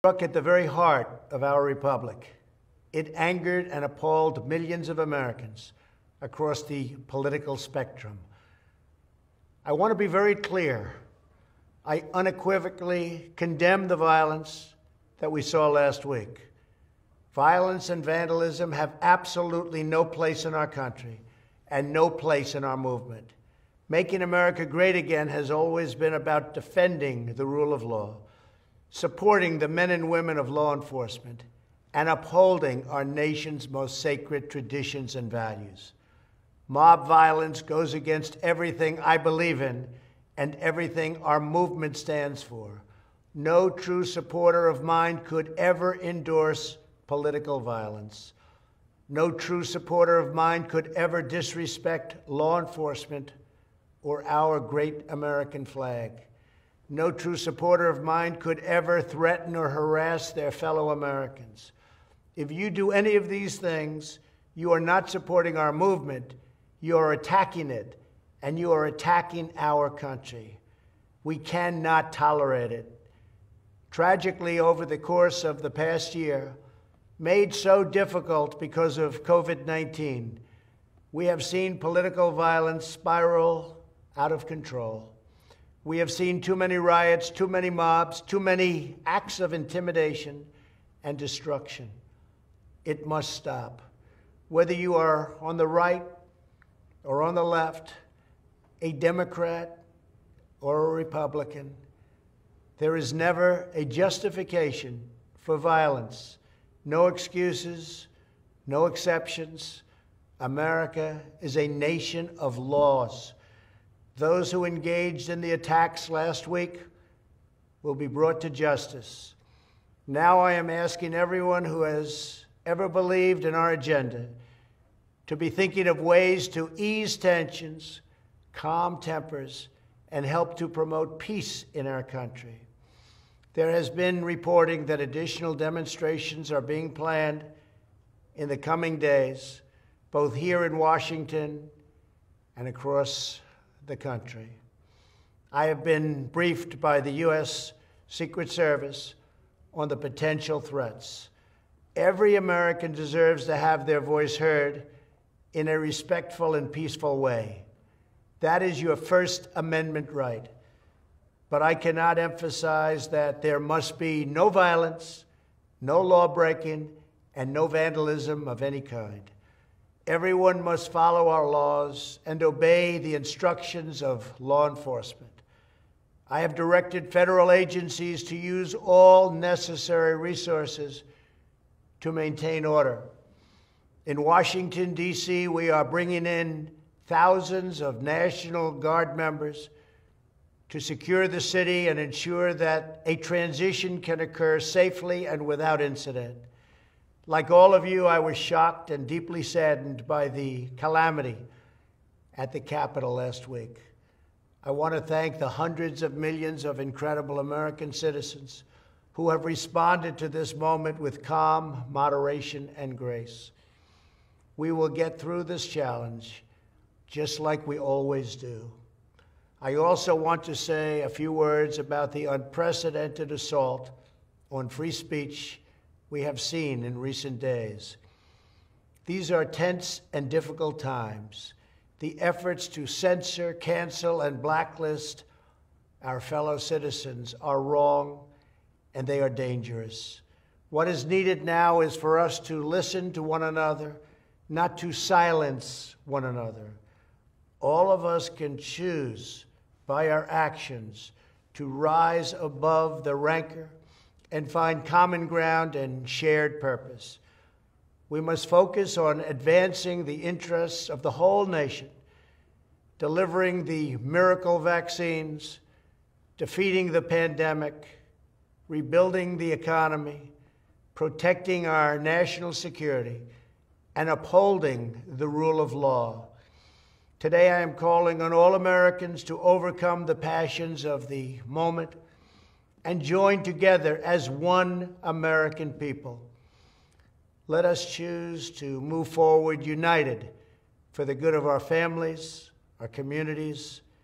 struck at the very heart of our republic. It angered and appalled millions of Americans across the political spectrum. I want to be very clear. I unequivocally condemn the violence that we saw last week. Violence and vandalism have absolutely no place in our country and no place in our movement. Making America great again has always been about defending the rule of law, supporting the men and women of law enforcement, and upholding our nation's most sacred traditions and values. Mob violence goes against everything I believe in and everything our movement stands for. No true supporter of mine could ever endorse political violence. No true supporter of mine could ever disrespect law enforcement or our great American flag. No true supporter of mine could ever threaten or harass their fellow Americans. If you do any of these things, you are not supporting our movement, you are attacking it, and you are attacking our country. We cannot tolerate it. Tragically, over the course of the past year, made so difficult because of COVID-19, we have seen political violence spiral out of control. We have seen too many riots, too many mobs, too many acts of intimidation and destruction. It must stop. Whether you are on the right or on the left, a Democrat or a Republican, there is never a justification for violence. No excuses, no exceptions. America is a nation of laws. Those who engaged in the attacks last week will be brought to justice. Now I am asking everyone who has ever believed in our agenda to be thinking of ways to ease tensions, calm tempers, and help to promote peace in our country. There has been reporting that additional demonstrations are being planned in the coming days, both here in Washington and across the country. I have been briefed by the U.S. Secret Service on the potential threats. Every American deserves to have their voice heard in a respectful and peaceful way. That is your First Amendment right. But I cannot emphasize that there must be no violence, no law-breaking, and no vandalism of any kind. Everyone must follow our laws and obey the instructions of law enforcement. I have directed federal agencies to use all necessary resources to maintain order. In Washington, D.C., we are bringing in thousands of National Guard members to secure the city and ensure that a transition can occur safely and without incident. Like all of you, I was shocked and deeply saddened by the calamity at the Capitol last week. I want to thank the hundreds of millions of incredible American citizens who have responded to this moment with calm, moderation, and grace. We will get through this challenge just like we always do. I also want to say a few words about the unprecedented assault on free speech we have seen in recent days. These are tense and difficult times. The efforts to censor, cancel, and blacklist our fellow citizens are wrong, and they are dangerous. What is needed now is for us to listen to one another, not to silence one another. All of us can choose by our actions to rise above the rancor and find common ground and shared purpose. We must focus on advancing the interests of the whole nation, delivering the miracle vaccines, defeating the pandemic, rebuilding the economy, protecting our national security, and upholding the rule of law. Today, I am calling on all Americans to overcome the passions of the moment and join together as one American people. Let us choose to move forward united for the good of our families, our communities,